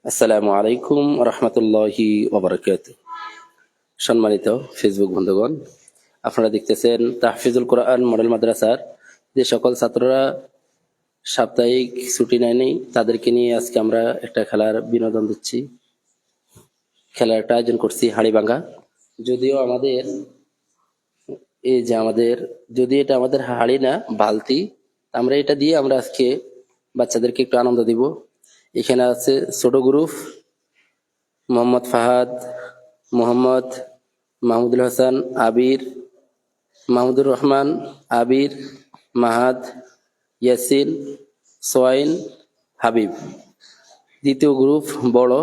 আসসালামু আলাইকুম রহমতুল্লাহি ওবারাকাতুহু। সম্মানিত ফেসবুক বন্ধুগণ, আপনারা দেখতেছেন তাহফিজুল কোরআন মডেল মাদ্রাসার যে সকল ছাত্ররা সাপ্তাহিক ছুটি নেয়নি তাদেরকে নিয়ে আজকে আমরা একটা খেলার বিনোদন দিচ্ছি। খেলার একটা আয়োজন করছি হাড়িভাঙ্গা। যদিও আমাদের এই যে আমাদের যদি এটা আমাদের হাড়ি না বালতি, আমরা এটা দিয়ে আমরা আজকে বাচ্চাদেরকে একটু আনন্দ দিব। এখানে আছে ছোট গ্রুপ মোহাম্মদ ফাহাদ, মোহাম্মদ মাহমুদুল হাসান, আবির, মাহমুদুর রহমান, আবির, মাহাদ, ইয়াসিন, সোয়াইন, হাবিব। দ্বিতীয় গ্রুপ বড়,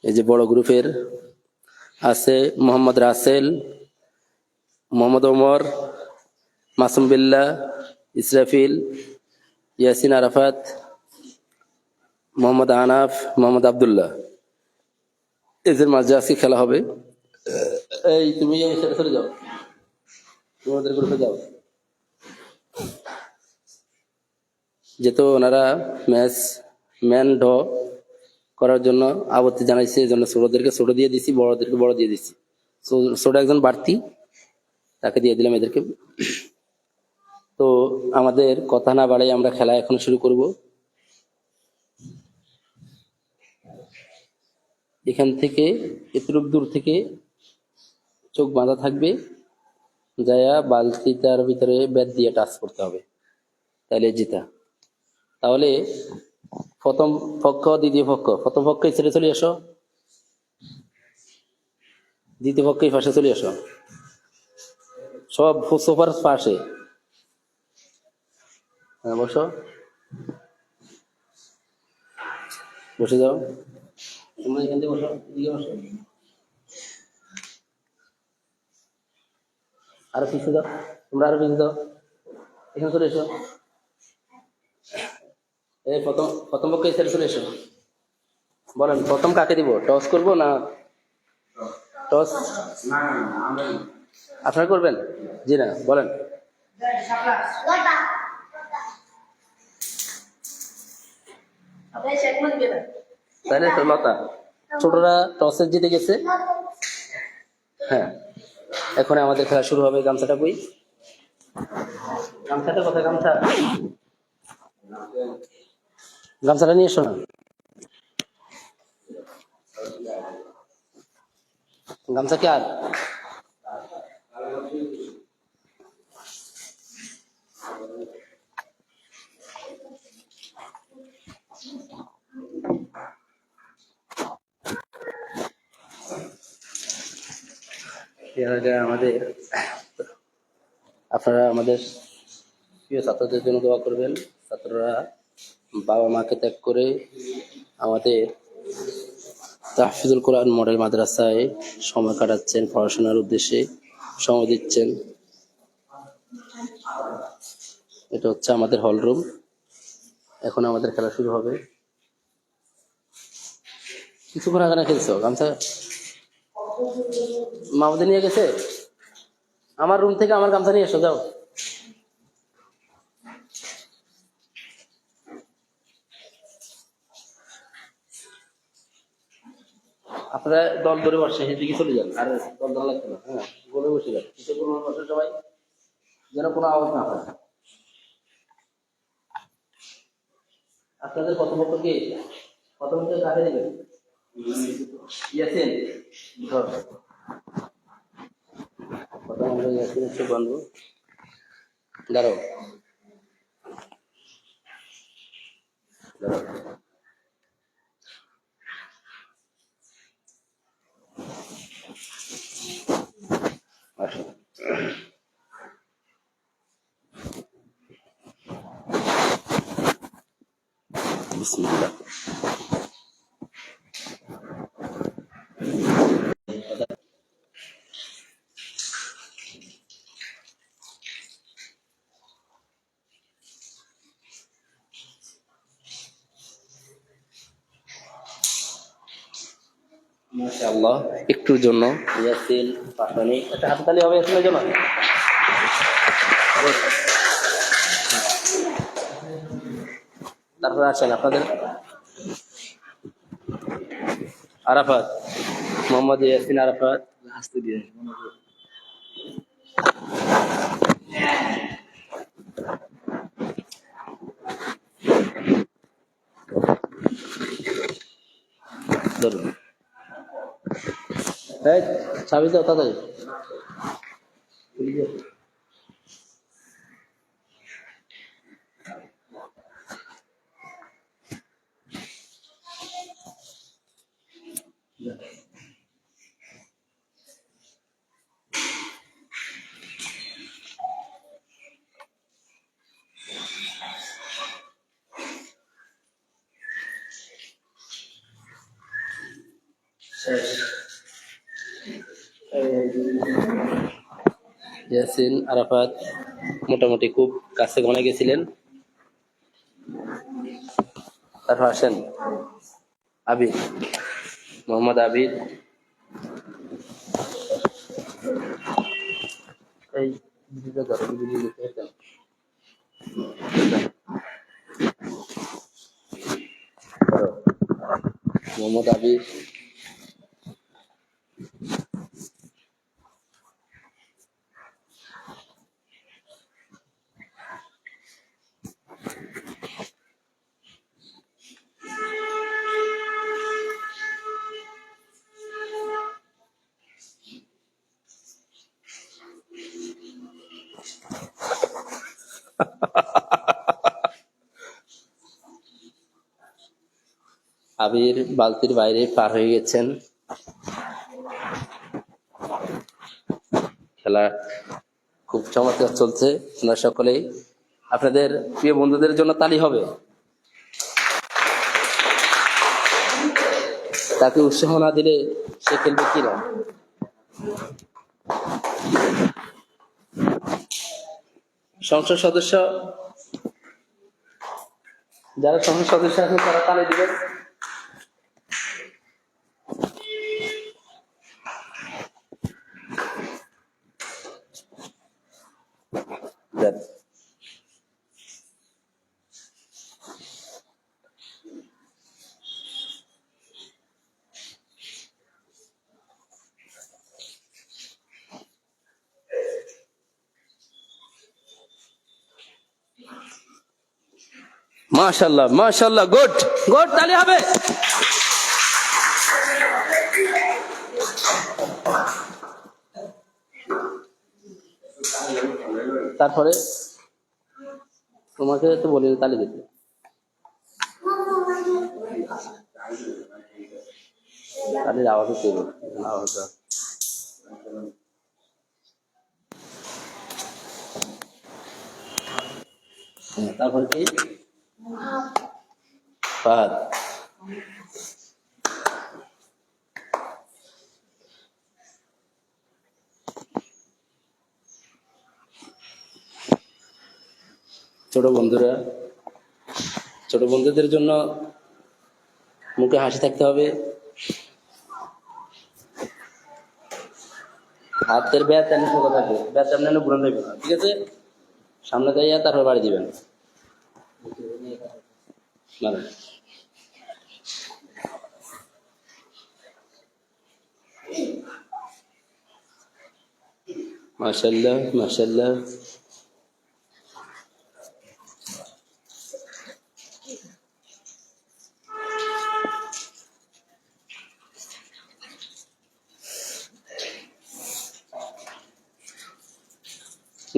এই যে বড় গ্রুপের আছে মোহাম্মদ রাসেল, মোহাম্মদ ওমর, মাসুম বিল্লাহ, ইসরাফিল, ইয়াসিন আরাফাত, মোহাম্মদ আনাফ, মোহাম্মদ আবদুল্লাহ। এদের মাঝে আজকে খেলা হবে। এই তুমি চলে যাও, তোমাদের গ্রুপে যাও। যেহেতু ওনারা ম্যান ড করার জন্য আপত্তি জানাইছে, এই জন্য ছোটদেরকে ছোট দিয়ে দিছি, বড়দেরকে বড় দিয়ে দিছি। ছোট একজন বাড়তি, তাকে দিয়ে দিলাম এদেরকে। তো আমাদের কথা না বাড়াই আমরা খেলা এখন শুরু করব। এখান থেকে এতটুক দূর থেকে চোখ বাঁধা থাকবে, যায়া বালতিটার ভিতরে ব্যাট দিয়ে টাচ করতে হবে, তাহলে জিতা। তাহলে প্রথম পক্ষ দ্বিতীয় পক্ষ, প্রথম পক্ষে ছেড়ে চলে আসো, দ্বিতীয় পক্ষে পাশে চলে আসো, সব সোফার পাশে বসো, বসে যাও। তোমরা এখান থেকে বসো, এদিকে বসো, আরো পিছিয়ে দাও, তোমরা আরো পিছিয়ে দাও, এখানে চলে এসো। এই প্রথম পক্ষে ছেড়ে চলে এসো। বলেন প্রথম কাকে দিব, টস করবো না? টস আপনারা করবেন? জি না, বলেন। তাহলে তো লতা, ছোটরা টসে জিতে গেছে। হ্যাঁ, এখন আমাদের খেলা শুরু হবে। গামছাটা কই, গামছাটা কোথায়? গামছাটা নিয়ে এসো না। গামছা কে আর এর আগে আমাদের আপনারা আমাদের প্রিয় ছাত্রদের জন্য দোয়া করবেন। ছাত্ররা বাবা মাকে ত্যাগ করে আমাদের তাহফিজুল কোরআন মডেল মাদ্রাসায় সময় কাটাচ্ছেন, পড়াশোনার উদ্দেশ্যে সময় দিচ্ছেন। এটা হচ্ছে আমাদের হল রুম। এখন আমাদের খেলা শুরু হবে। কিছুক্ষণ আগে না খেলছো? গামছা মামুদি নিয়ে গেছে। আমার রুম থেকে আমার গামছা নিয়ে এসো, যাও। আপনারা দল ধরে বসে সেদিকে চলে যান, আর দল ধরা লাগবে না। হ্যাঁ, গোলে বসে যান, কিছু কোনো বসে সবাই, যেন কোনো আওয়াজ না হয়। আপনাদের প্রথমত কে, প্রথমত কাকে দেবেন? ইয়াসিন, ধর প্রথম আমরা ইয়াসিন একটু বানবো, দাঁড়াও দাঁড়াও। আসো, বিসমিল্লাহ। মাশাআল্লাহ, একটুর জন্য ইয়াসিন পাশানি একটা হাততালি হবে ইয়াসিনের জন্য। তারপরে আসেন আপনাদের আরাফাত, মোহাম্মদ ইয়াসিন আরাফাত। আসতে দিয়ে ধরুন, এই চাবি দাও তাড়াতাড়ি। ইয়াসিন আরাফাত মোটামুটি খুব কাছে গনে গেছিলেন। তারপর আসেন আবিদ, মোহাম্মদ আবিদ। এই ভিডিওটা ধরো, ভিডিও দেখতে পাচ্ছেন? ধরো, মোহাম্মদ আবিদ। আবির বালতির বাইরে পার হয়ে গেছেন। খেলা খুব চমৎকার চলছে। আপনারা সকলেই আপনাদের প্রিয় বন্ধুদের জন্য তালি হবে। তাকে উৎসাহ না দিলে সে খেলবে কিনা? সংসদ সদস্য, যারা সংসদ সদস্য আছেন তারা তালি দিবেন। দেন। মাশাআল্লাহ, মাশাআল্লাহ, গুড গুড, তালি হবে। তারপরে তোমাকে তো বলি তালি দিতে। তালির আওয়াজ হচ্ছে, আওয়াজ। তারপরে কি? ফাহাদ। ছোট বন্ধুরা, ছোট বন্ধুদের জন্য মুখে হাসি থাকতে হবে। হাতের ব্যাট এমনি সোজা থাকবে, ব্যাট এমনি ঘুরান থাকবে, ঠিক আছে? সামনে যাইয়া তারপর বাড়ি দিবেন। মাশাআল্লাহ, মাশাআল্লাহ।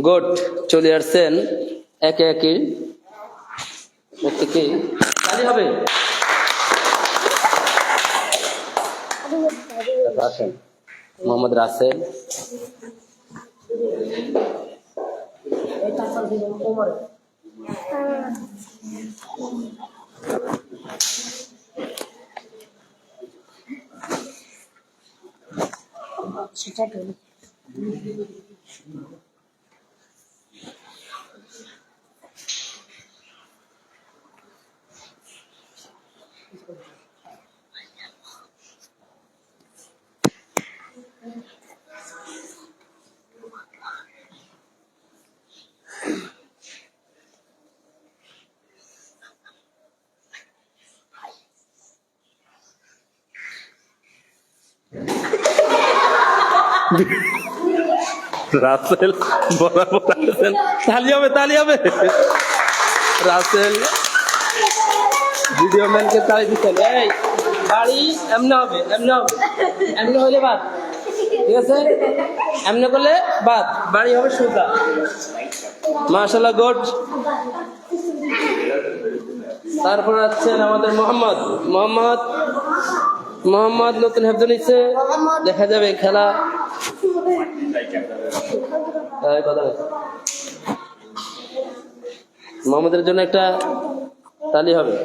গুড, চলে আসছেন একে একে। প্রত্যেকে তালি হবে। আসেন মোহাম্মদ রাসেল, রাসেল বরাবর আছেন। তালি হবে, তালি হবে। রাসেল ভিডিও ম্যানকে তালি দিচ্ছেন। এই বাড়ি এমনি হবে, এমনি হবে, এমনি হইলে বাদ, ঠিক আছে? এমনি করলে বাদ, বাড়ি হবে সোজা। মাশাআল্লাহ, গুড। তারপর আছেন আমাদের মোহাম্মদ। মোহাম্মদ মোহাম্মদ নতুন হেফজ নিচ্ছে, দেখা যাবে খেলা। মোহাম্মদের জন্য একটা তালি হবে।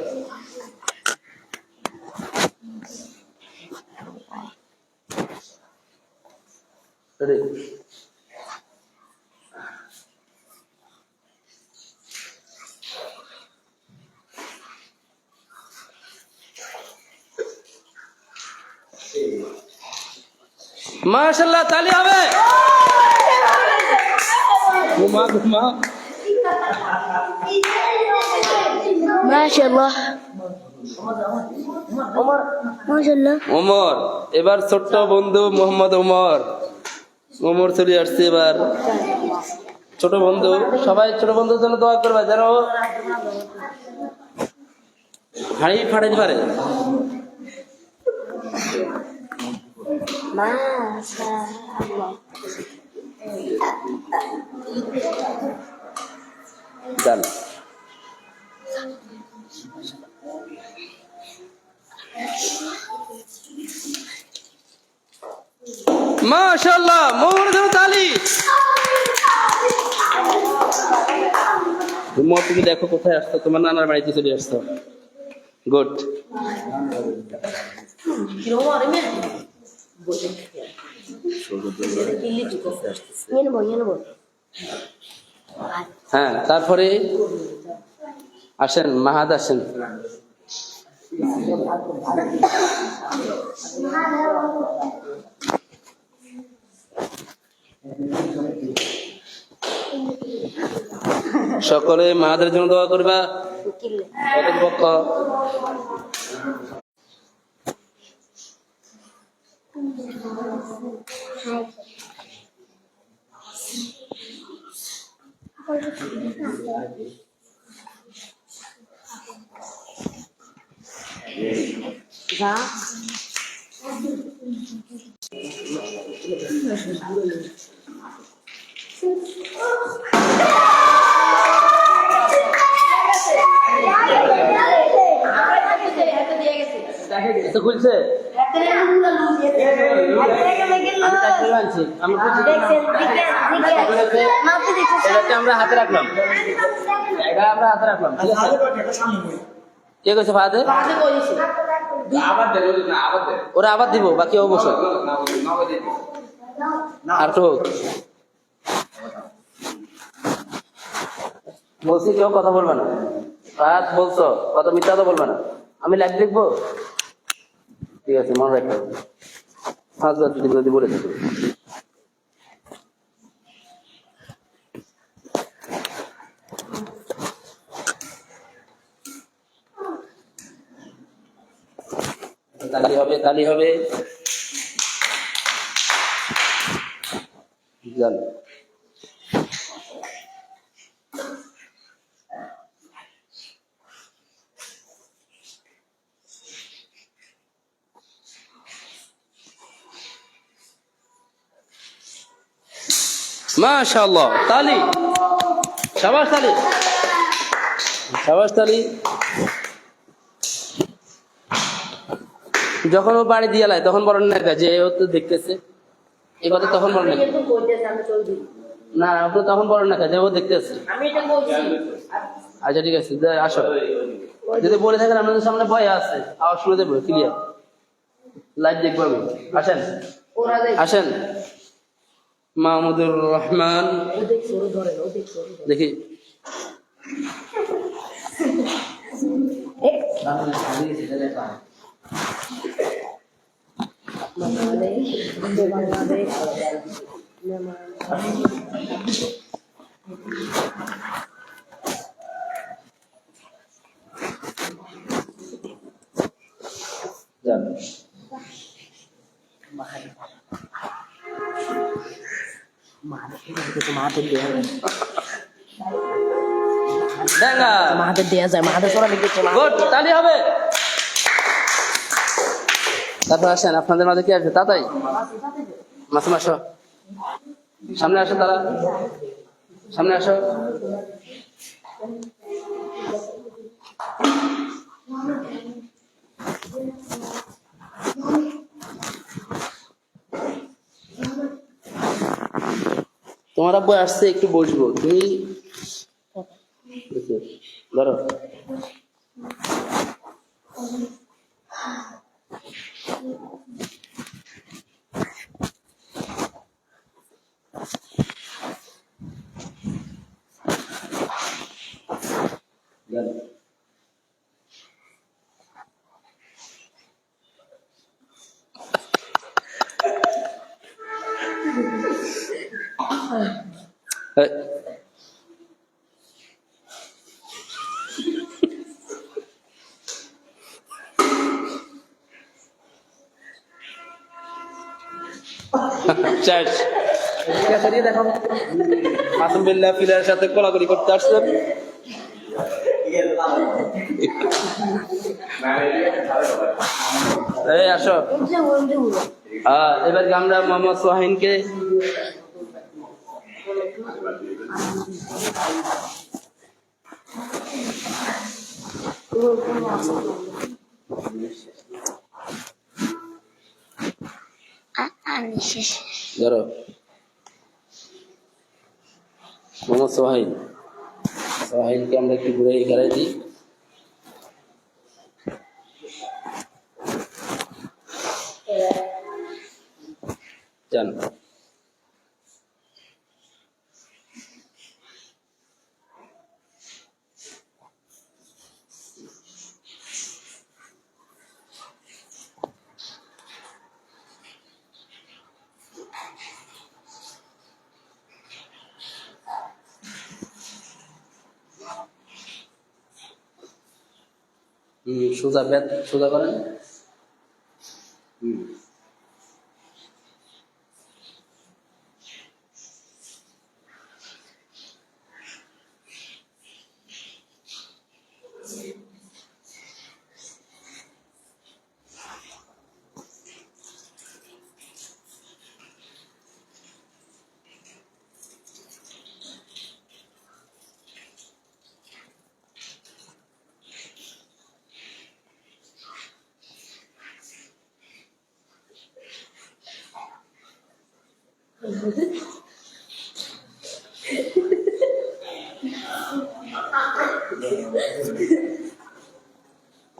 মাশাআল্লাহ, তালি হবে। ঘুমা ঘুমা। মাশাআল্লাহ, মাশাআল্লাহ। ওমর, এবার ছোট্ট বন্ধু মোহাম্মদ ওমর। ওমর চলে আসছে এবার। ছোট বন্ধু, সবাই ছোট বন্ধুর জন্য দোয়া করবা যেন হাড়ি ফাটাইতে পারে। মাশাআল্লাহ। ডান। মাশাআল্লাহ, মোহর দেব তালি। মোহর, তুমি দেখো কোথায় আসছো, তোমার নানার বাড়িতে চলে আসছো। গুড। হ্যাঁ, তারপরে আসেন মাহাদ, আসেন। সকলে মাহাদের জন্য দোয়া করবা। পক্ষ খুলছে। আমরা হাতে রাখলাম, আমরা হাতে রাখলাম, ঠিক আছে? কে কইছে ফাদে? ওরা আবার দিব, বাকি অবশ্যই। আর তো বলছি কেউ কথা বলবে না। ফাদ বলছো, কথা মিথ্যা তো বলবে না। আমি লাইভ দেখবো, ঠিক আছে? মনে রাখো, 5 দিন যদি বলে থাকবে। তালি হবে, তালি হবে। জান মাশাআল্লাহ, তালি, শাবাশ তালি, শাবাশ তালি। যখন ও বাড়ি দিয়ে লাই তখন বলেন না যে ও তো দেখতেছে, এই কথা তখন বলেন না। না, আপনি তখন বলেন না যে ও দেখতেছে। আচ্ছা, ঠিক আছে, আসো। যদি বলে থাকেন আপনাদের সামনে ভয় আছে, আওয়াজ শুনে দেবো, ক্লিয়ার লাইভ দেখবো আমি। আসেন, আসেন। মাহমুদুর রহমান, দেখি। যান। ডেঙ্গা মাহাদের দেয়া যায়, মাহাদের চড়া লিখেছে। গুড, তালি হবে। তারপর আসেন, আপনাদের মাঝে কি আছে? তাতাই মাসুম আসো, সামনে আসো, তারা সামনে আসো। তোমার আব্বু আসছে, একটু বসবো, তুমি ধরো। এই, শেষ। দেখো মাসুম বিল্লাহ ফিলারের সাথে কোলাকুলি করতে আসছেন। এই আসো। এবার আমরা মোহাম্মদ সোহাইনকে আমি শেষ। ধরো, মোহাম্মদ সোহাইন, সোহাইনকে আমরা একটু ঘুরে গেড়াই দিই। যান। সোজা ব্যাট সোজা করেন।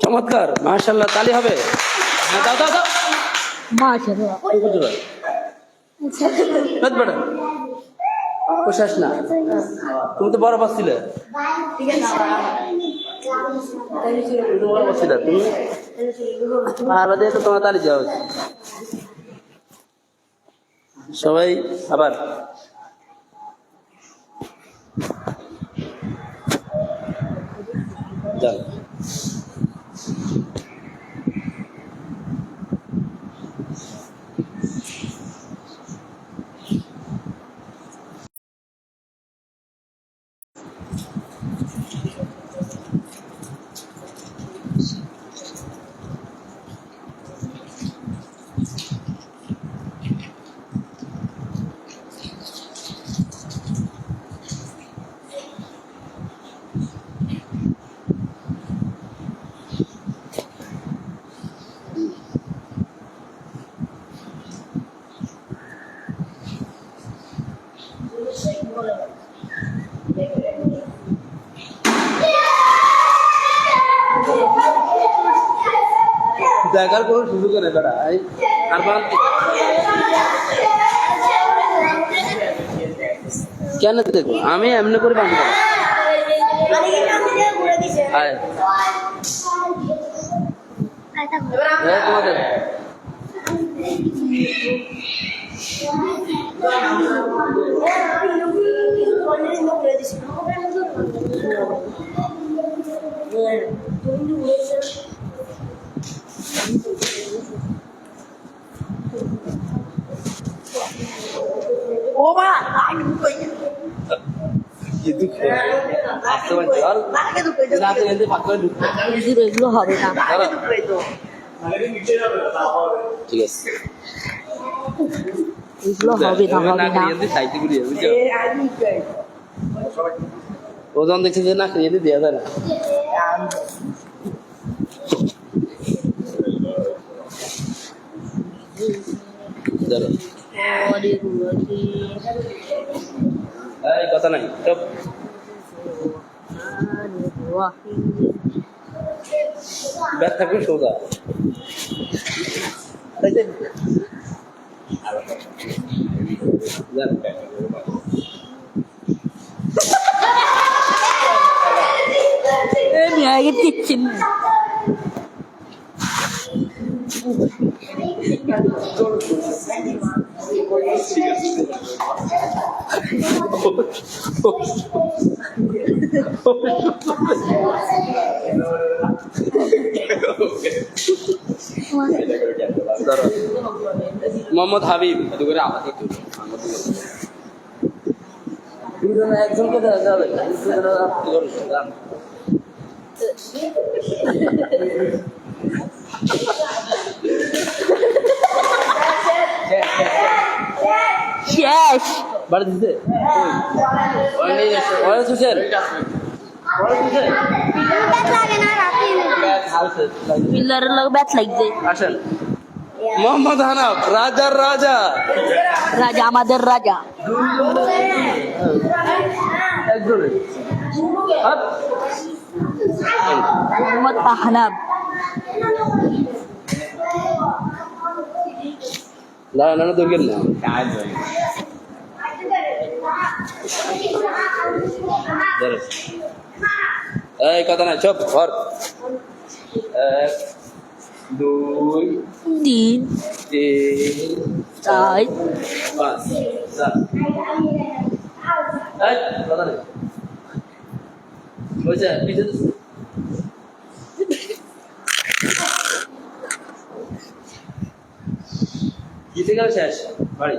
চমৎকার, মাশাআল্লাহ, তালি হবে। হ্যাঁ, দাও দাও দাও। মাশাআল্লাহ। বেটা ও শেষ না, তুমি তো বড় পাচ্ছিলে, তুমি তো বড় পাচ্ছিলে, তুমি আলাদা দিয়ে তো তোমার তালি দেওয়া হচ্ছে। সবাই আবার যান। দেখার কোনো সুযোগ নেই বেটা, আর কেন দেখবো, আমি এমনি করে বাঁধবো। তোমাদের ও মা আসতে পারছি আর রাতে এসে পাক করে ঢুকতে হুজুর এগুলো হবে না ঠিক আছে এগুলো হবে না সাইতে গুলি বুঝছো ওজন দেখছি যে না খেয়ে দেওয়া যায় না ধরো এই কথা নাই চুপ ব্যাগ থাকবে সোজা তাই তো জান আমি আগে দিচ্ছি না মোহাম্মদ হাবিব দুজনে একজনকে দেওয়া যাবে শেষ বাড়ি দিতে হোসেন পিলারের লোক ব্যাট লাগছে আসেন মোহাম্মদ হানাফ রাজার রাজা রাজা আমাদের রাজা একজনের মোহাম্মদ আহনাব দাঁড়ানো দরকার না এই কথা না চপ ঘর 1 2 তিন 3 চার 5 7 এই কথা নেই বুঝছে পিছে জিতে গেল শেষ বাড়ি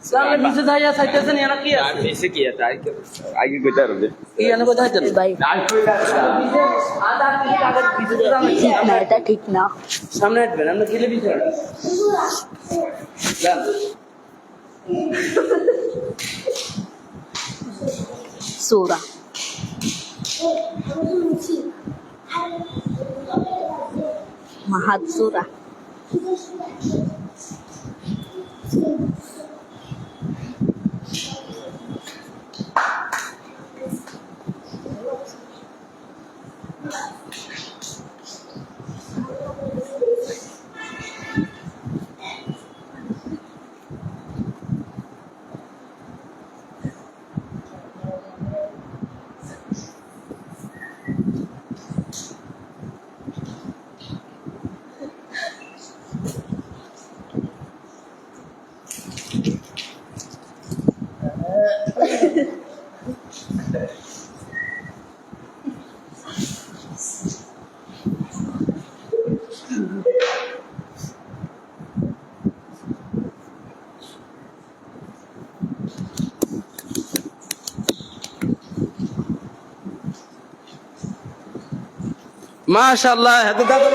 সামনে পিছে দাঁড়িয়ে সাইতেছে না এনা কি আছে পিছে কি আছে আগে কইতে পারবে কি এনে কোথায় চলে ভাই আধা মিনিট আগে পিছে ঠিক না এটা ঠিক না সামনে আসবেন আমরা গেলে পিছে যান সোরা মাহাদ সোরা মাশাআল্লাহ এত দাদা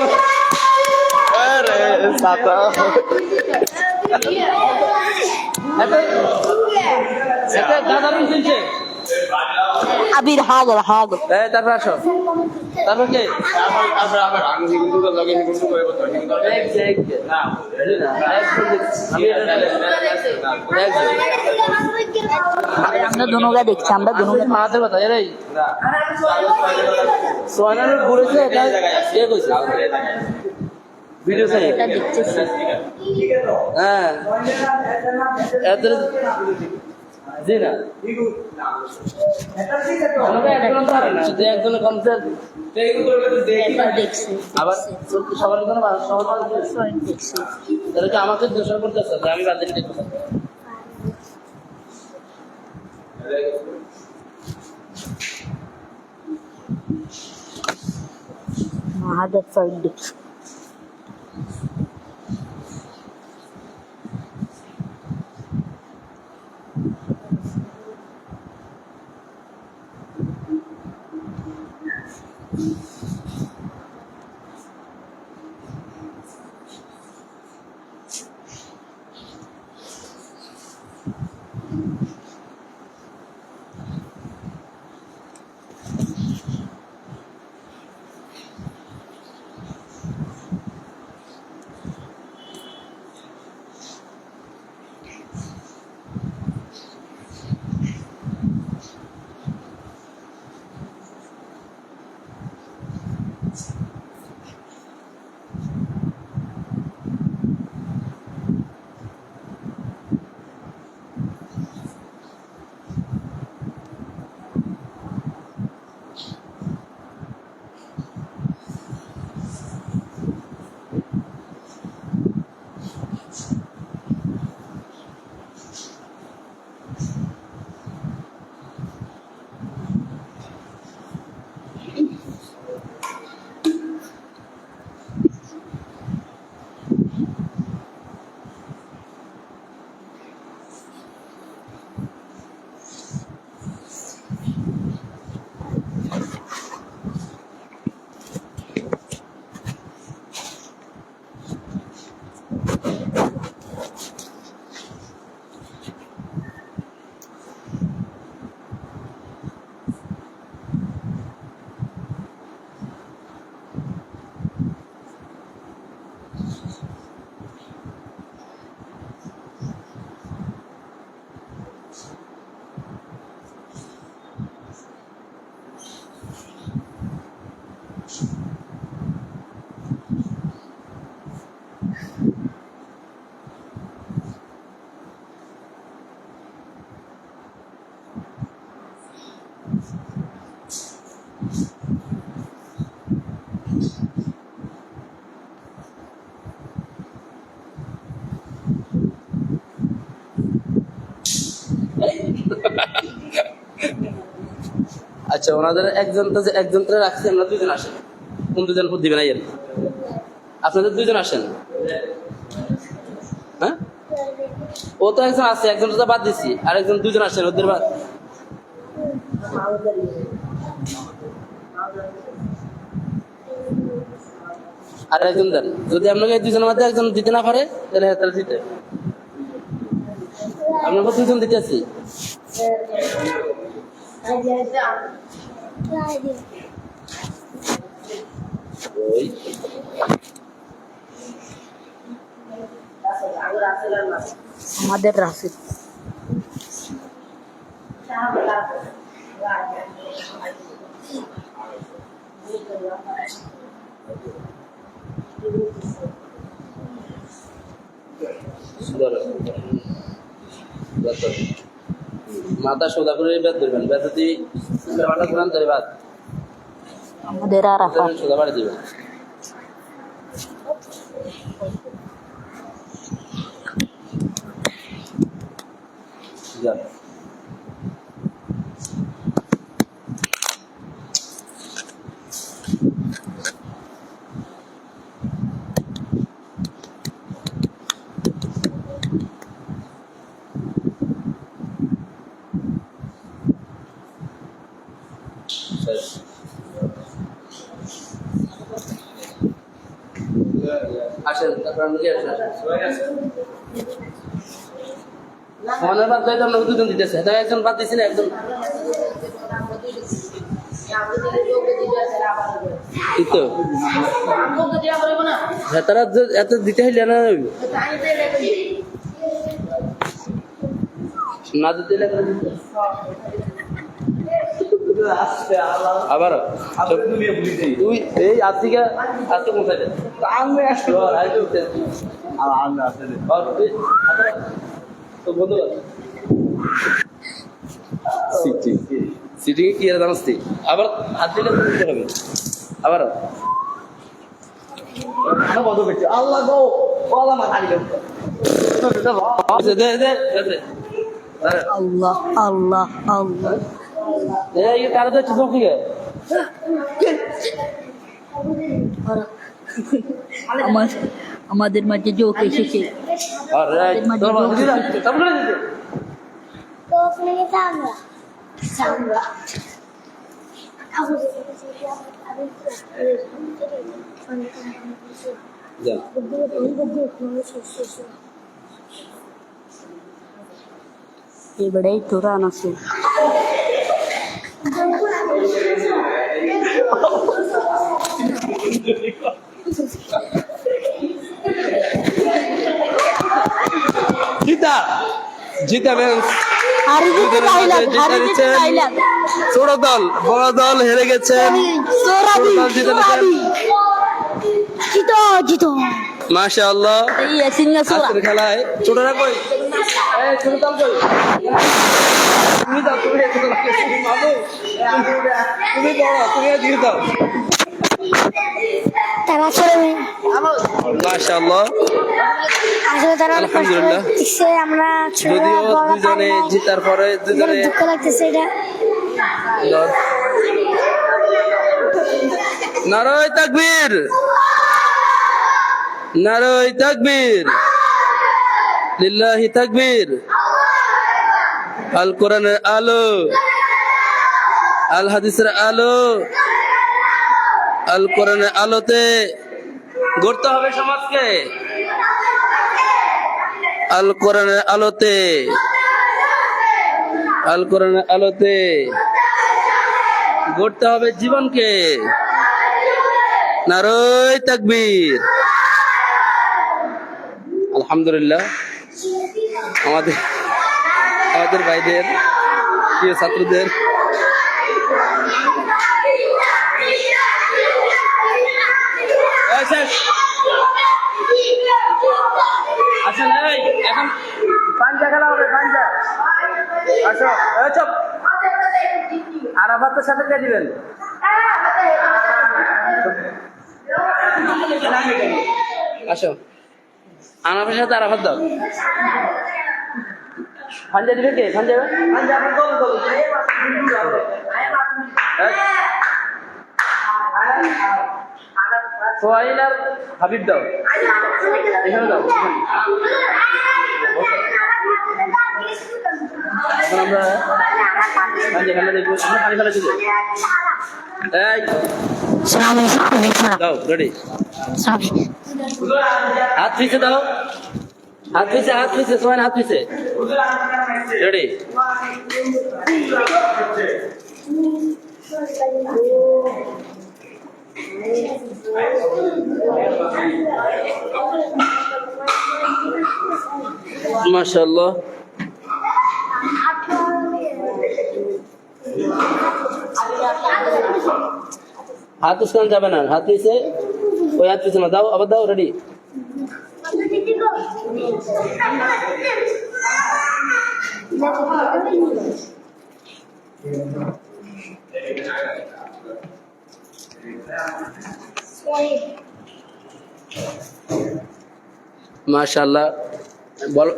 আরে সাতা এত দাদা শুনছে আবির হাগল হাগল এই তারপর আসো তারপর কে আবার আমি কিন্তু লগে কিন্তু কইব তো কিন্তু না আমরা দুনুগা দেখছি আমরা দুনুগা মাথার কথা এরাই সোয়ানার ঘুরেছে এটা ইয়ে কইছে ভিডিও চাই এটা দেখতেছি হ্যাঁ এত জি না যদি একজনের কনসার্ট এটা দেখছি আবার সবার জন্য সবার দেখছি তাহলে কি আমাকে দোষার করতেছে যে আমি বাদ দিতে কথা মাহাদ ফাইট দেখছি আচ্ছা, ওনাদের একজনটা রাখছি আমরা, দুইজন আসেন। কোন দুজন ভোট দিবেন? আইয়েন, আপনাদের দুইজন আসেন। হ্যাঁ, ও তো একজন আছে, একজনটা তো বাদ দিছি, আর একজন, দুজন আসেন, ওদের বাদ। আর একজন দেন। যদি আপনাকে এই দুজনের মধ্যে একজন দিতে না পারে, তাহলে দিতে আপনাকে দুজন দিতে আছি। ওই আমাদের রাশিদ। মাথা সোজা করে ব্যাট ধরবেন, ব্যাট যদি ব্যাপারটা করেন তাহলে বাদ, আমাদের আরাফাত। সোজা বাড়ি দিবেন। যান। আসেন, তারপর আমরা আসেন। মনের বাদ তো আমরা দুজন দিতেছে, একজন বাদ দিছি না, একজন ঠিক তো। হ্যাঁ, তারা এত দিতে হইলে না না দিতে আবার তুই এই আজকে আজকে কোথায় তো বন্ধু সিটিং কি আর জানাস আবার হাত দিলে দিতে হবে আবার বন্ধ করছে। আল্লাহ গো আল্লাহ মাথা দিল। আল্লাহ আল্লাহ আল্লাহ। ये तारा तो चुप हो गया। আমাদের মাঝে যোগ এসেছে। Alright. तो सब लोग दीजिए। तो उसने ये सामला सामला अब जा। ये बड़ा ही थोड़ा ना से जीता जीता means ছোট দল বড় দল হেরে গেছে। মাশাআল্লাহ আজকের খেলায় ছোটরা কই ছোট দল কই তুমি দাও তুমি তুমি বড় তুমি দিয়ে দাও তারা ছেড়ে মাশাআল্লাহ আসলে তারা আলহামদুলিল্লাহ আমরা যদিও দুজনে জিতার পরে দুজনে দুঃখ লাগতেছে এটা নারায়ে তাকবীর নারায়ে তাকবীর লিল্লাহি তাকবীর আল কোরআনের আলো আল হাদিসের আলো আল কোরআনের আলোতে গড়তে হবে সমাজকে আল কোরআনের আলোতে আল কোরআনের আলোতে গড়তে হবে জীবনকে নারায়ে তাকবীর আলহামদুলিল্লাহ আমাদের আমাদের ভাইদের প্রিয় ছাত্রদের আচ্ছা এখন পাঞ্জা খেলা হবে পাঞ্জা আসো চপ আরাফাতের সাথে কে দিবেন আসো আনাফের সাথে আরাফাত দাও পাঞ্জা দিবে কে পাঞ্জা সোহাইল আর হাবিব দাও এখানে দাও এখন আমরা পাঞ্জা খেলা দেখবো আমরা পানি খেলা দিবো দাও রেডি হাত পিছে দাও হাত পিছে সোহাইল হাত পিছে রেডি মাশাআল্লাহ হাত উস্কান যাবে না হাত পিছে ওই হাত পিছে না দাও আবার দাও রেডি মাশাআল্লাহ বলো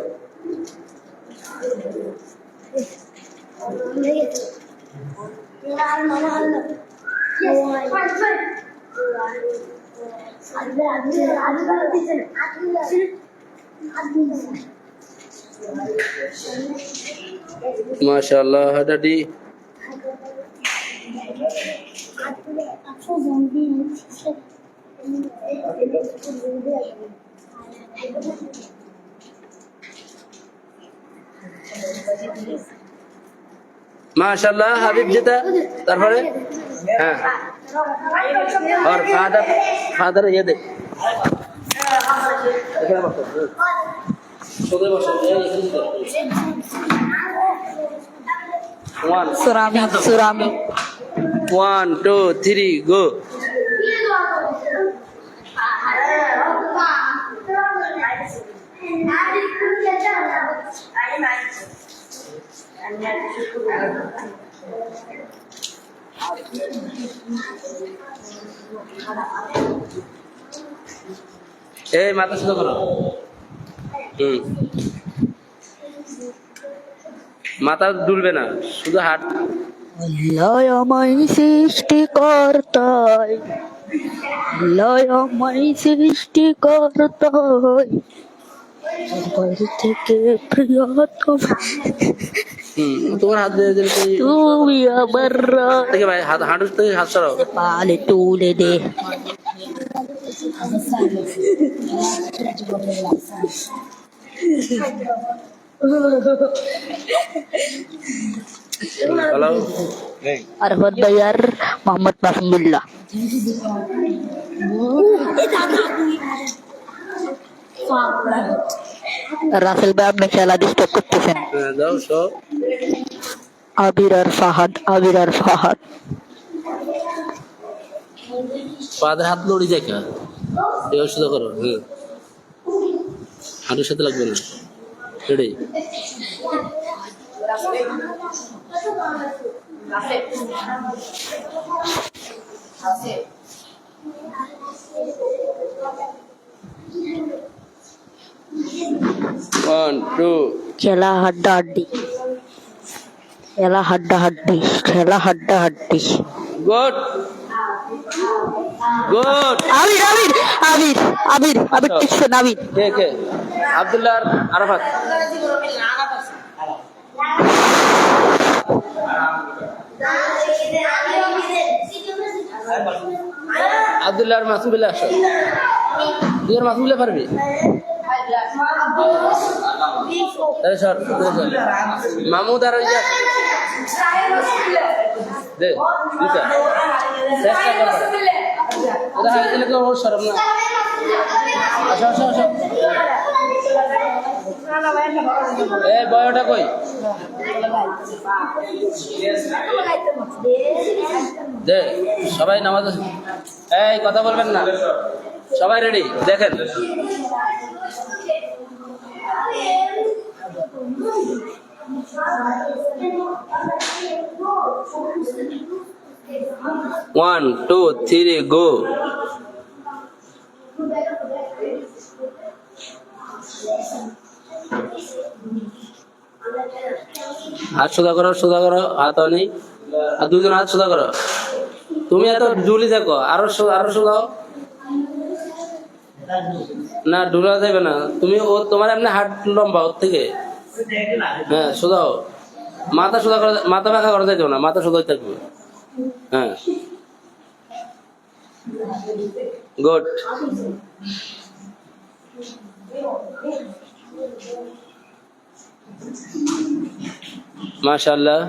মাশাআল্লাহ হাডাডি মাশাআল্লাহ হাবিব যেটা তারপরে হ্যাঁ और फादर ये दे এখানে বসো সোজা বসো সুরামি 1 2 3 go এই মাথা সোজা করো মাথা দুলবে না শুধু হাত লয়ময় সৃষ্টিকর্তায় লয়ময় সৃষ্টিকর্তায় বাইরে থেকে প্রিয়তম তোমার হাত দিয়ে দিলে তুমি আমার থেকে ভাই হাত হাঁটু থেকে হাত সরাও পালে তুলে দে হ্যালো আরফাত ভাই আর মোহাম্মদ মাসুমুল্লাহ রাসেল ভাই আপনি খেলা ডিস্টার্ব করতেছেন দাও সব আবির আর ফাহাদ পাদের হাত লড়ি যায় কা এই ওষুধ করো হাঁটুর সাথে লাগবে না রেডি ওয়ান টু খেলা হাড্ডাহাড্ডি গুড গুড আবির টিকছে আবির কে আব্দুল্লাহ আর আরাফাত আব্দুল্লাহ আর মাসুমুল্লাহ আসো তুই আর মাসুমুল্লাহ পারবি সর মামুদ আর ওই দে দিতা চেষ্টা কর ওরা হাই দিলে তো ওর শরম না আসো এ বয়টা কই দে সবাই নামাজ এই কথা বলবেন না সবাই রেডি দেখেন ওয়ান টু থ্রি গো হাত সোজা করো হাত নেই আর দুজন হাত সোজা করো তুমি এত ডুলি দেখো আরো সোজাও না ডুলা যাবে না তুমি ও তোমার এমনি হাত লম্বা ওর থেকে হ্যাঁ সোজাও মাথা সোজা করা মাথা বাঁকা করা যাইতো না মাথা সোজাই থাকবে হ্যাঁ গুড মাশাআল্লাহ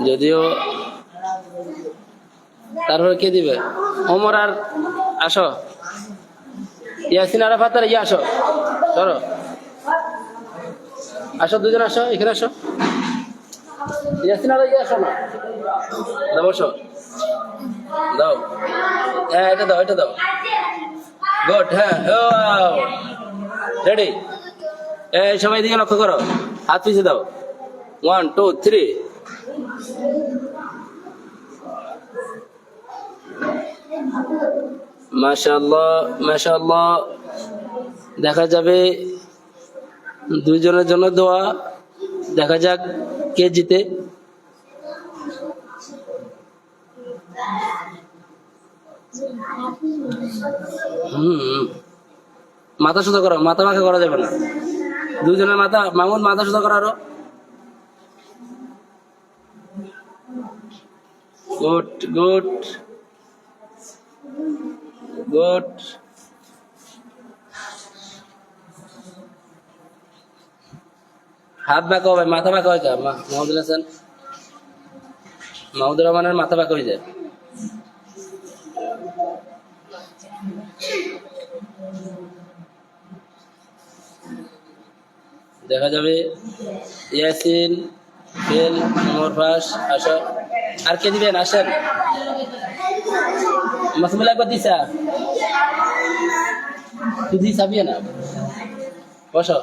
যদিও তারপরে কে দিবে ওমর আর আসো ইয়াসিন আরাফাত আর ইয়ে আসো ধরো আসো দুজন আসো এখানে আসো ইয়াসিন আর ইয়ে আসো না দাও বসো দাও হ্যাঁ এটা দাও গুড হ্যাঁ রেডি এই সবাই দিকে লক্ষ্য করো হাত পিছিয়ে দাও 1 2 3 মাশাআল্লাহ দেখা যাবে দুইজনের জন্য দোয়া দেখা যাক কে জিতে মাথা সোজা করো মাথা মাখা করা যাবে না দুইজনের মাথা মামুন মাথা সোজা করো আরো গুড হাত বাঁকা হবে মাথা বাঁকা হয় মাহমুদুল হাসান মাহমুদুর রহমানের মাথা বাঁকা হয়ে যায় দেখা যাবে ইয়াসিন বেল ওমর ফাস আসো আর কে দিবেন আসেন মাসুমুল একবার দিছা তুই দিস আবিয়ে না বসো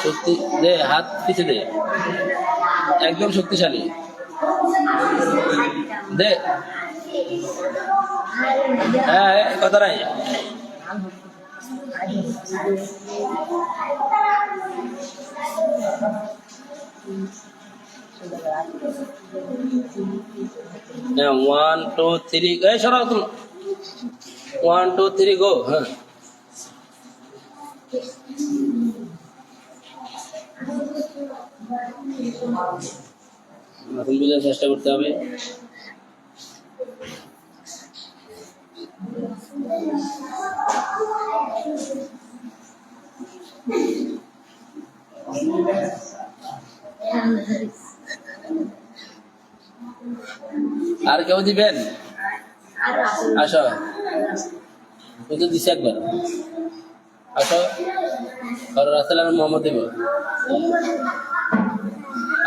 শক্তি দে হাত পিছিয়ে দে একদম শক্তিশালী দে হ্যাঁ কথা নাই ওয়ান টু থ্রি এই সরাও তুমি 1 2 3 গো হ্যাঁ এখন বুঝার চেষ্টা করতে হবে আর কেউ দিবেন আসো তুই তো দিছি একবার আসো আর রাসেল আর মোহাম্মদ দিব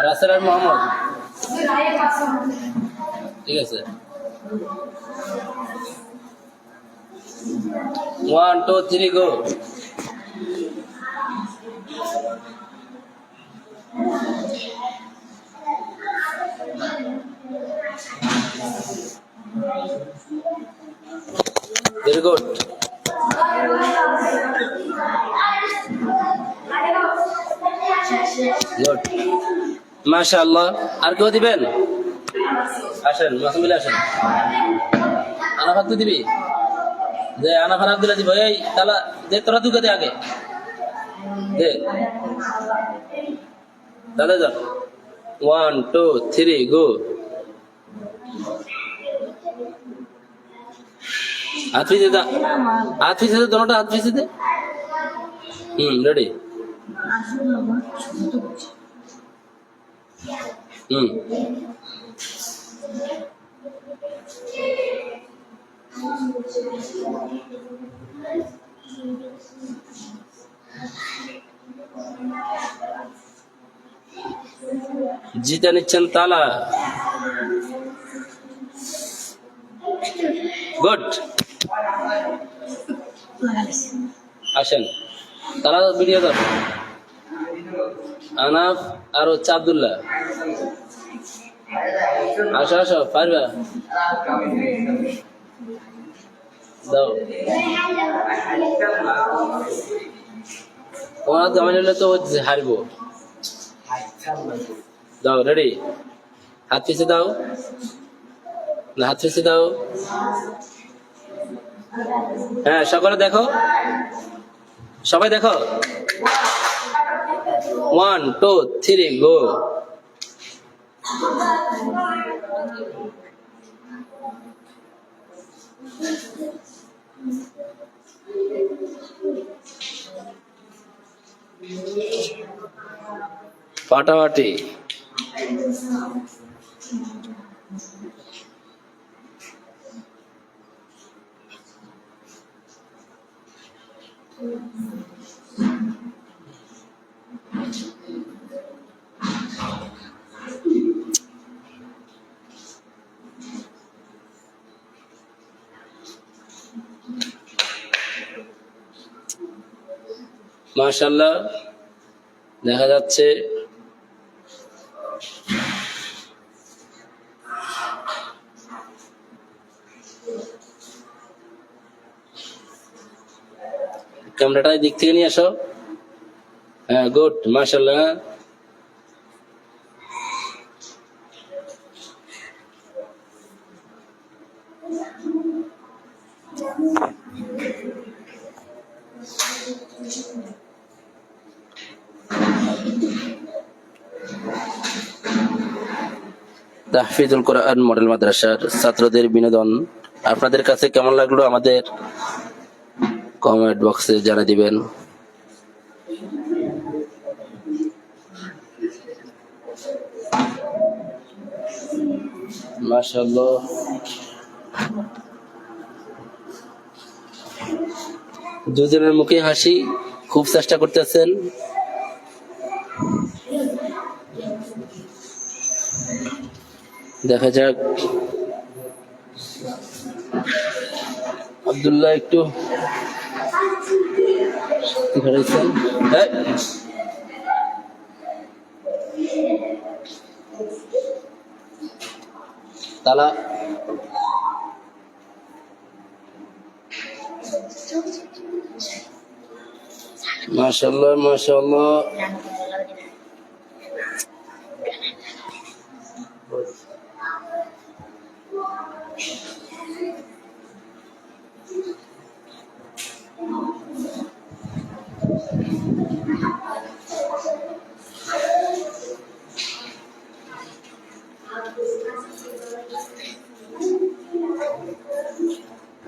রাসেল আর মোহাম্মদ ঠিক আছে 1 2 3 গো very good মাশাআল্লাহ আর কেউ দিবেন আসেন মাসুমিল আসেন আনাফাত তুই দিবি যে আনাফার আব্দুল্লাহ দিব এই তালা দে তোরা দুকে দে আগে দে দাদা যা 1 2 3 গো हाथ पीछे दे दोनों हाथ पीछे दे रेडी জিতে নিচ্ছেন তালা। গুড, আসেন তারা ভিডিও দাও। আনাফ আর হচ্ছে আব্দুল্লাহ, আসো আসো, পারবা দাও। তোমার জমা নিলে তো হারবো। দাও, রেডি, হাত পিছে দাও, না হাত পিছে দাও। হ্যাঁ সকলে দেখো, সবাই দেখো। 1 2 3 গো। ফাটাফাটি। মাশাআল্লাহ, দেখা যাচ্ছে ক্যামেরাটা দিক থেকে নিয়ে আসো। হ্যাঁ গুড, মাশাআল্লাহ। তাহফিজুল কোরআন মডেল মাদ্রাসার ছাত্রদের বিনোদন আপনাদের কাছে কেমন লাগলো আমাদের কমেন্ট বক্সে জানিয়ে দিবেন। মাশাআল্লাহ, দুজনের মুখে হাসি, খুব চেষ্টা করতেছেন। দেখা যাক, আব্দুল্লাহ একটু দেখাইছেন। তালা মাশাআল্লাহ মাশাআল্লাহ।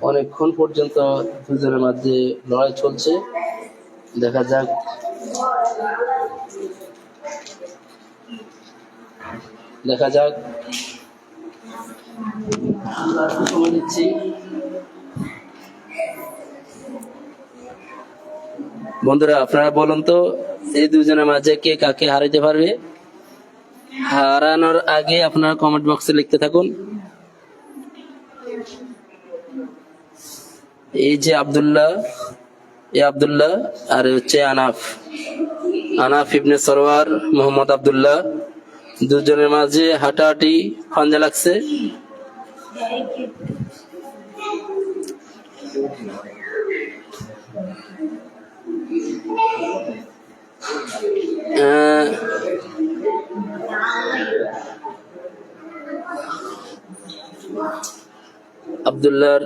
অনেকক্ষণ পর্যন্ত দুজনের মাঝে লড়াই চলছে, দেখা যাক। দেখা যাক, সময় দিচ্ছি। বন্ধুরা আপনারা বলুন তো, এই দুজনের মাঝে কে কাকে হারাইতে পারবে? হারানোর আগে আপনারা কমেন্ট বক্সে লিখতে থাকুন। এই যে আব্দুল্লাহ, এই আব্দুল্লাহ আর হচ্ছে আনাফ, আনাফ ইবনে সরওয়ার মোহাম্মদ আব্দুল্লাহ, দুজনের মাঝে হাঁটাহাঁটি ফাঞ্জা লাগছে। আব্দুল্লাহর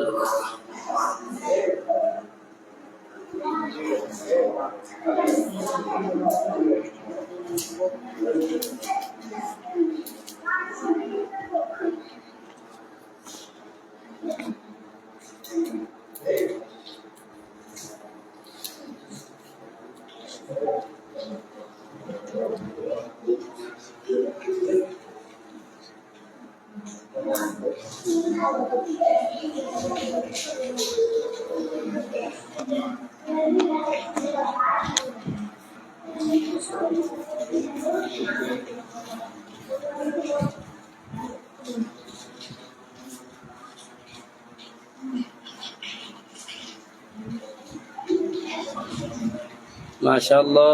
মাশাআল্লাহ।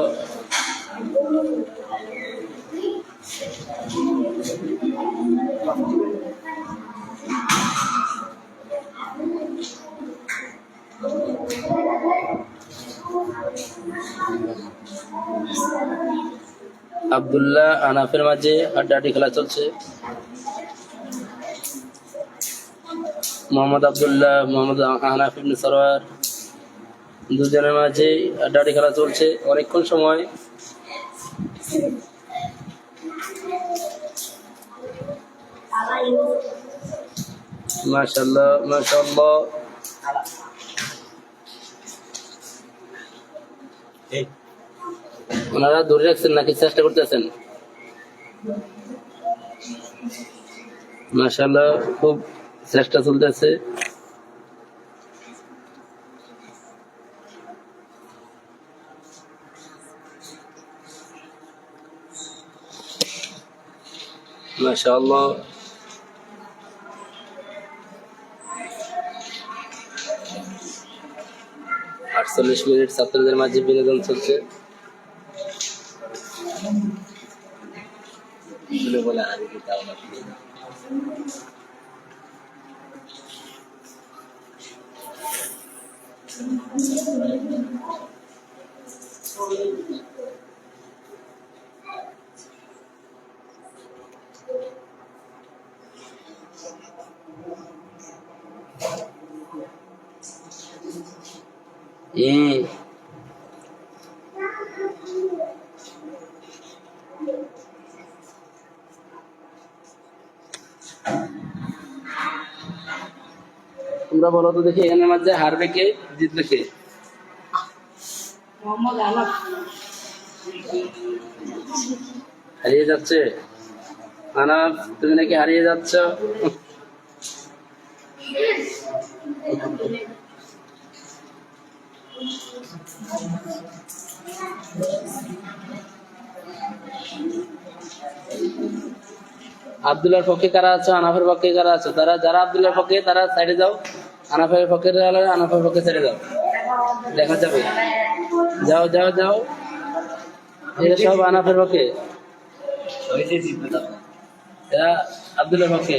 আব্দুল্লাহ আনাফের মাঝে হাড্ডাহাড্ডি খেলা চলছে। মোহাম্মদ আব্দুল্লাহ, মোহাম্মদ আহনাফ ইবনে সরওয়ার, দুজনের মাঝে হাড্ডাহাড্ডি খেলা চলছে অনেকক্ষণ সময়। মাশাআল্লাহ মাশাআল্লাহ। ওনারা ধরে রাখছেন নাকি চেষ্টা করতেছেন? মাশাআল্লাহ, খুব চেষ্টা চলতেছে। মাশাআল্লাহ। 48 মিনিট ছাত্রদের মাঝে বিনোদন চলছে। তোমরা বলো তো দেখি এখানের মাঝে হারবে কে, জিতবে কে? হারিয়ে যাচ্ছে আনাফ, তুমি নাকি হারিয়ে যাচ্ছ। আব্দুল্লাহর পক্ষে কারা আছো, আনাফের পক্ষে কারা আছো? তারা যারা আব্দুল্লাহর পক্ষে তারা সাইডে যাও, আনাফের পক্ষে আনাফের পক্ষে সাইডে যাও, দেখা যাবে। যাও যাও যাও, এরা সব আনাফের পক্ষে, এরা আব্দুল্লাহর পক্ষে।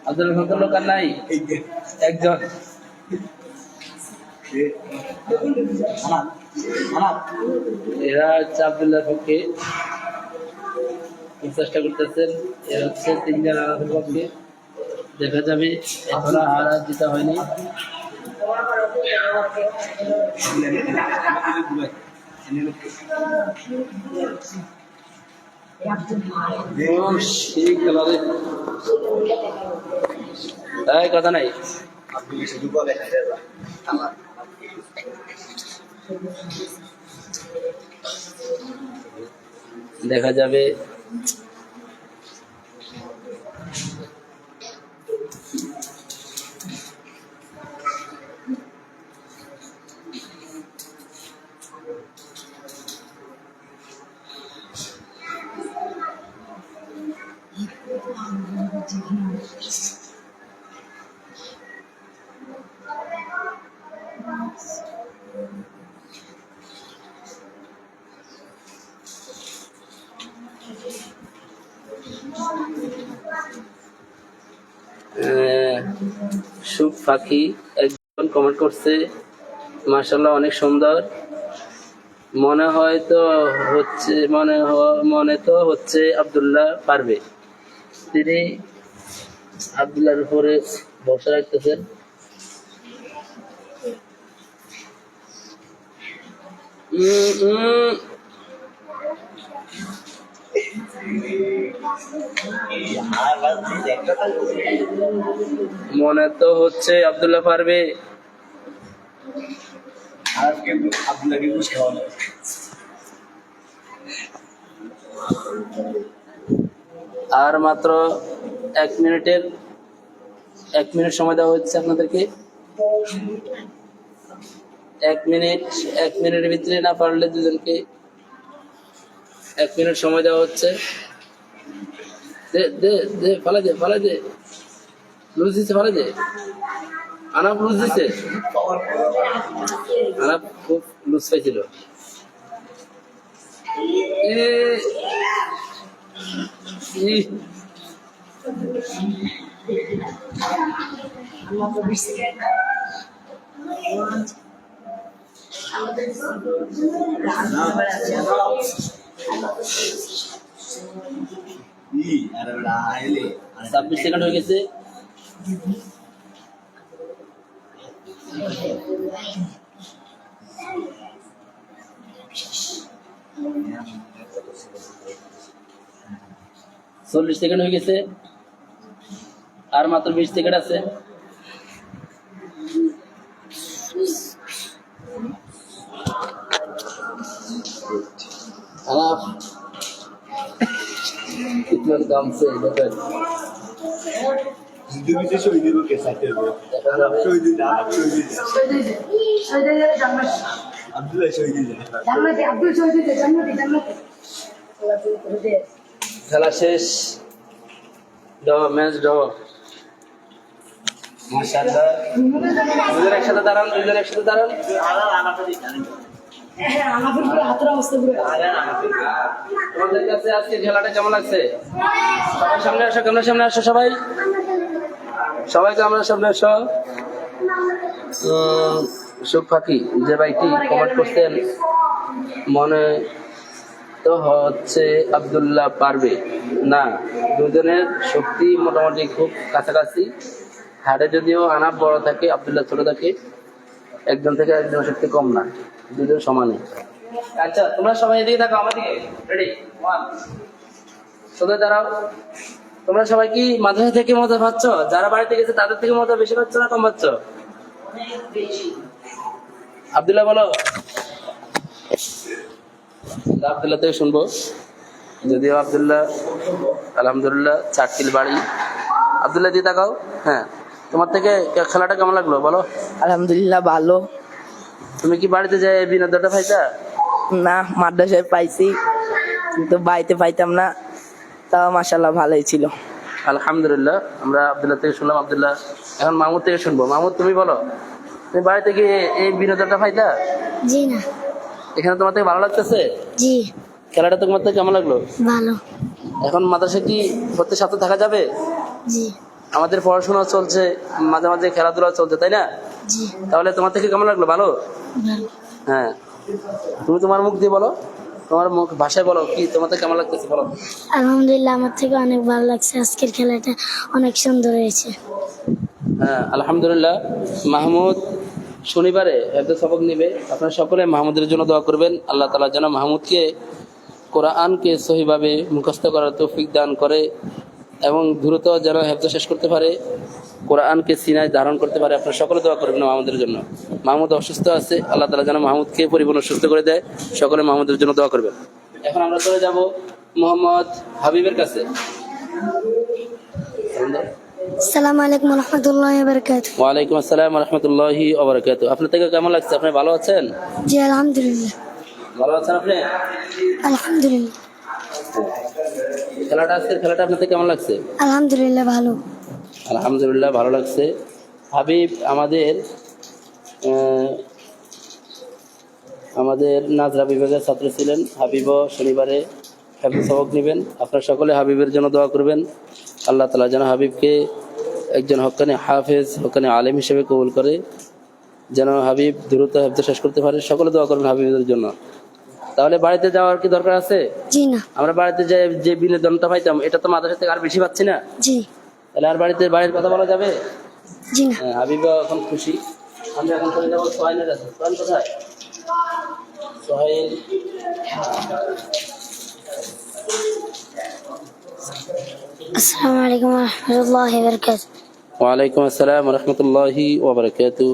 আব্দুল্লাহর পক্ষে লোক আর নাই, একজন। এরা হচ্ছে আব্দুল্লাহর পক্ষে চেষ্টা করতেছেন। এরা হচ্ছে 3 জন আনাফের পক্ষে, দেখা যাবে। এখনো হার আর জিতা হয়নি। কথা নাই, দেখা যাবে। সুখ পাখি একজন কমেন্ট করছে, মাশাআল্লাহ অনেক সুন্দর। মনে তো হচ্ছে আব্দুল্লাহ পারবে। তিনি আব্দুল্লাহর উপরে ভরসা রাখতেছেন। মনে তো হচ্ছে আব্দুল্লাহ পারবে। আর মাত্র 1 মিনিট সময় দেওয়া হচ্ছে আপনাদেরকে। 1 মিনিটের ভিতরে না পারলে দুজনকে 1 মিনিট সময় দেওয়া হচ্ছে। দে দে দে, ফালাই দে, লুজ দিছে, ফালাই দে। আনাপ লুজ দিছে, আনাপ খুব লুজ পাইছিল। ই अरे बड़ा आइले 26 সেকেন্ড হয়ে গেছে। চল্লিশ সেকেন্ড হয়ে গেছে, আর মাত্র 20 সেকেন্ড আছে। আলাপ कितना काम से इधर जिंदगी से शहीदी को कैसा थे वो शहीदी जा अब्दुल्ला शहीदी जा খেলা শেষ। Draw, match draw. মাশাআল্লাহ, দুজন একসাথে দাঁড়ান, তোমাদের কাছে আজকে খেলাটা কেমন লাগছে? সবাই সামনে আসো, ক্যামেরার সামনে আসো, সবাই ক্যামেরার সামনে আসো। সুখ ফাঁকি যে ভাইটি কমেন্ট করছেন, মনে তো হচ্ছে আব্দুল্লাহ পারবে না। দুজনের শক্তি মোটামুটি খুব কাছাকাছি। হাড়ে যদিও আনাপ বড় থাকে, আব্দুল্লাহ ছোট থাকে, একজন থেকে একজনের শক্তি কম না, দুজন সমানে। আচ্ছা, তোমরা সবাই এদিকে থাকো, আমার দিকে। রেডি, 1 সোজা দাঁড়াও। তোমরা সবাই কি মাদ্রাসা থেকে মজা পাচ্ছ? যারা বাড়িতে গেছে তাদের থেকে মজা বেশি পাচ্ছ না কম পাচ্ছ? আব্দুল্লাহ বলো। আব্দুল্লাহ থেকে শুনবো। যদিও আব্দুল্লাহ আলহামদুলিল্লাহ 4 কিল বাড়ি। আব্দুল্লাহ দিয়ে তাকাও। হ্যাঁ, তোমার থেকে খেলাটা কেমন লাগলো বলো? আলহামদুলিল্লাহ ভালো। তুমি কি বাড়িতে যাই বিনোদনটা পাইতা? না, মাদ্রাসায় পাইছি কিন্তু বাড়িতে পাইতাম না, তাও মাশাআল্লাহ ভালোই ছিল। আলহামদুলিল্লাহ, আমরা আব্দুল্লাহ থেকে শুনলাম। আব্দুল্লাহ, এখন মাহমুদ থেকে শুনবো। মাহমুদ, তুমি বলো, তুমি বাড়িতে গিয়ে এই বিনোদনটা পাইতা? জি না। এখানে তোমার থেকে ভালো লাগতেছে? জি খেলাটা তোমার থেকে কেমন লাগলো? ভালো। এখন মাদ্রাসা কি প্রত্যেক সপ্তাহে থাকা যাবে? জি আমাদের পড়াশোনা চলছে, মাঝে মাঝে খেলাধুলা চলছে, তাই না? জি তাহলে তোমার থেকে কেমন লাগলো? ভালো। ভালো। হ্যাঁ, তুমি তোমার মুখ দিয়ে বলো, তোমার মুখ ভাষায় বলো, কি তোমার থেকে কেমন লাগতেছে বলো। আলহামদুলিল্লাহ, আমার থেকে অনেক ভালো লাগছে। আজকের খেলাটা অনেক সুন্দর হয়েছে। হ্যাঁ, আলহামদুলিল্লাহ। মাহমুদ শনিবারে হেফজ সবক নিবে। আপনারা সকলে মাহমুদের জন্য দোয়া করবেন। আল্লাহ তাআলা যেন মাহমুদকে কোরআনকে সহিভাবে মুখস্থ করার তৌফিক দান করে এবং দ্রুত যেন হেফজ শেষ করতে পারে, কোরআনকে সিনায় ধারণ করতে পারে। আপনারা সকলে দোয়া করবেন মাহমুদের জন্য। মাহমুদ অসুস্থ আছে, আল্লাহ তাআলা যেন মাহমুদকে পরিপূর্ণ সুস্থ করে দেয়। সকলে মাহমুদের জন্য দোয়া করবেন। এখন আমরা চলে যাব মোহাম্মদ হাবিবের কাছে। আসসালামু আলাইকুম ওয়া রাহমাতুল্লাহি ওয়া বারাকাতুহু। ওয়ালাইকুম আসসালাম ওয়া রাহমাতুল্লাহি ওয়া বারাকাতুহু। আপনার থেকে কেমন লাগছে? আপনি ভালো আছেন? জি আলহামদুলিল্লাহ। ভালো আছেন আপনি? আলহামদুলিল্লাহ। আজকের খেলাটা আপনার থেকে কেমন লাগছে? আলহামদুলিল্লাহ ভালো। আলহামদুলিল্লাহ ভালো লাগছে। হাবিব আমাদের নাজরা বিভাগের ছাত্র ছিলেন। হাবিবও শনিবারে হেফজ সবক নেবেন। আপনারা সকলে হাবিবের জন্য দোয়া করবেন। আল্লাহ তাআলা যেন হাবিবকে একজন হক্কানি হাফেজ, হক্কানি আলেম হিসেবে কবুল করে, যেন হাবিব দ্রুত হেফজ শেষ করতে পারে। সকলে দোয়া করবেন হাবিবের জন্য। তাহলে বাড়িতে যাওয়ার কি দরকার আছে? জি না। আমরা বাড়িতে যাই যে বিনোদনটা পাইতাম, এটা তো মাদ্রাসা থেকে আর বেশি পাচ্ছি না। জি। তাহলে আর বাড়ির কথা বলা যাবে? জি না। হ্যাঁ, হাবিব এখন খুশি। আমরা এখন চলে যাবো সোহাইনের কাছে। সোহাইন কোথায়? সোহাইন, আসসালামু আলাইকুম ওয়া রাহমাতুল্লাহি ওয়া বারাকাতুহু। ওয়ালাইকুম আসসালাম ওয়া রাহমাতুল্লাহি ওয়া বারাকাতুহু।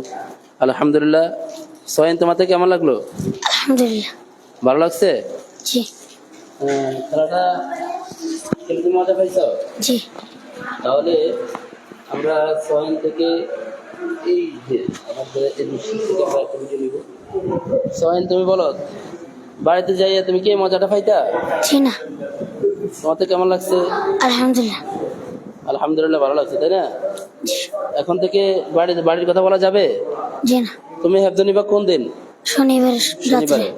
আলহামদুলিল্লাহ। সোহাইন, তোমার কেমন লাগলো? আলহামদুলিল্লাহ ভালো লাগছে? জি। খেলাটা খেলে তুমি মজা পাইছো? জি। তাহলে আমরা সোহাইন থেকে এই যে আমাদের এডিশন থেকে আমরা একটা ভিডিও নিব। সোহাইন, তুমি বলো, বাড়িতে যাইয়া তুমি কি মজাটা পাইতা? জি না। তোমাদের কেমন লাগছে? আলহামদুলিল্লাহ। আলহামদুলিল্লাহ, ভালো লাগছে তাই না? এখন থেকে বাড়ির কথা বলা যাবে? জি না, তুমি হেফজ নিবা কোন দিন? শনিবার রাত্রে। শনিবারে।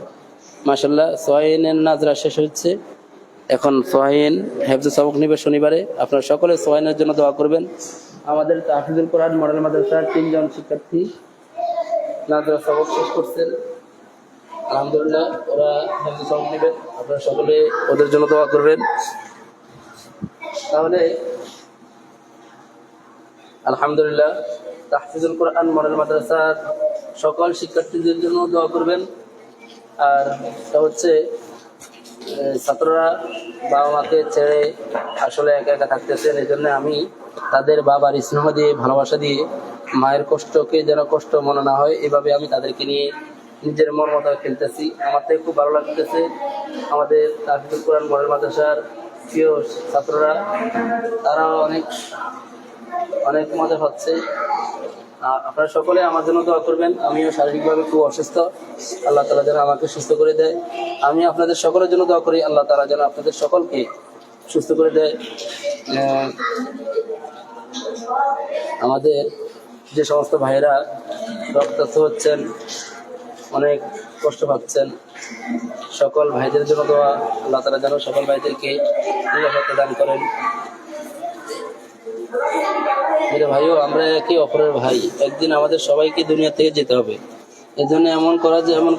মাশাআল্লাহ, সোহাইনের নাজরা শেষ হচ্ছে, এখন সোহাইন হেফজ সবক নিবে শনিবারে। আপনারা সকলে সোহাইনের জন্য দোয়া করবেন। আমাদের তাহফিজুল কোরআন মডেল মাদ্রাসার 3 জন শিক্ষার্থী নাজরা সবক শেষ করছেন, আলহামদুলিল্লাহ। ওরা হেফজ সবক নেবেন, আপনারা সকলে ওদের জন্য দোয়া করবেন। তাহলে আলহামদুলিল্লাহ, তাহফিজুল কোরআন মডেল মাদ্রাসার সকল শিক্ষার্থীদের জন্য দোয়া করবেন। আর তা হচ্ছে ছাত্ররা বাবা মাকে ছেড়ে আসলে একা একা থাকতেছেন, এই জন্য আমি তাদের বাবার স্নেহ দিয়ে, ভালোবাসা দিয়ে, মায়ের কষ্টকে যেন কষ্ট মনে না হয়, এভাবে আমি তাদেরকে নিয়ে নিজের মন মতো খেলতেছি। আমার থেকে খুব ভালো লাগতেছে। আমাদের তাহফিজুল কোরআন মডেল মাদ্রাসার প্রিয় ছাত্ররা, তারা অনেক অনেক মজা পাচ্ছে। আপনারা সকলে আমার জন্য দোয়া করবেন। আমিও শারীরিকভাবে খুব অসুস্থ, আল্লাহ তাআলা যেন আমাকে সুস্থ করে দেয়। আমি আপনাদের সকলের জন্য দোয়া করি, আল্লাহ তাআলা যেন আপনাদের সকলকে সুস্থ করে দেয়। আমাদের যে সমস্ত ভাইয়েরা রক্তাক্ত হচ্ছেন, অনেক কষ্ট পাচ্ছেন, সকল ভাইদের জন্য দোয়া, আল্লাহ তাআলা যেন সকল ভাইদেরকে নিরাপত্তা দান করেন। মেরে ভাইও, আমরা একে অপরের ভাই, একদিন আমাদের সবাইকে দুনিয়া থেকে যেতে হবে। এজন্য এমন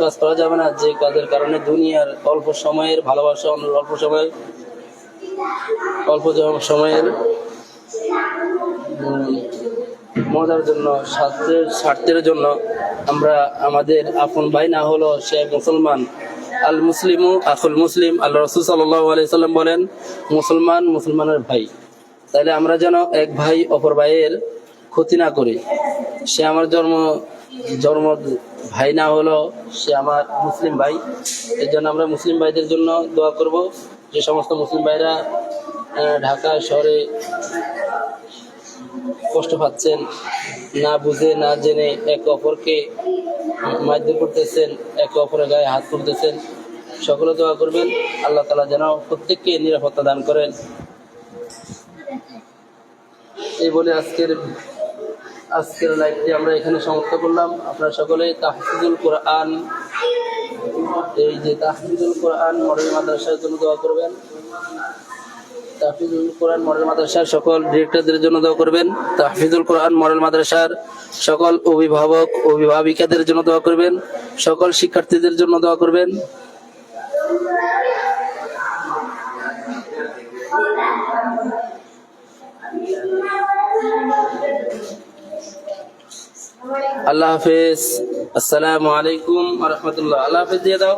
কাজ করা যাবে না যে কাজের কারণে দুনিয়ার অল্প সময়ের ভালোবাসা, অল্প সময়ের মজার জন্য, স্বার্থের জন্য আমরা আমাদের আপন ভাই না হলো সে মুসলমান। আল মুসলিমু আখুল মুসলিম, আল্লাহ রাসূল সাল্লাল্লাহু আলাইহি সাল্লাম বলেন, মুসলমান মুসলমানের ভাই। তাহলে আমরা যেন এক ভাই অপর ভাইয়ের ক্ষতি না করি। সে আমার জন্ম ভাই না হলো সে আমার মুসলিম ভাই। এর জন্য আমরা মুসলিম ভাইদের জন্য দোয়া করব। যে সমস্ত মুসলিম ভাইরা ঢাকা শহরে কষ্ট পাচ্ছেন, না বুঝে না জেনে একে অপরকে মারধর করতেছেন, একে অপরের গায়ে হাত তুলতেছেন, সকলে দোয়া করবেন আল্লাহ তাআলা যেন প্রত্যেককে নিরাপত্তা দান করেন। এই বলে আজকের লাইভটি আমরা এখানে সমাপ্ত করলাম। আপনারা সকলে তাহফিজুল কোরআন, এই যে তাহফিজুল কোরআন মডেল মাদ্রাসার জন্য দোয়া করবেন। তাহফিজুল কোরআন মডেল মাদ্রাসার সকল ডিরেক্টরদের জন্য দোয়া করবেন। তাহফিজুল কোরআন মডেল মাদ্রাসার সকল অভিভাবক অভিভাবিকাদের জন্য দোয়া করবেন। সকল শিক্ষার্থীদের জন্য দোয়া করবেন। আল্লাহ হাফেজ। আসসালামু আলাইকুম ওয়া রাহমাতুল্লাহ। আল্লাহ হাফেজ দিয়ে দাও।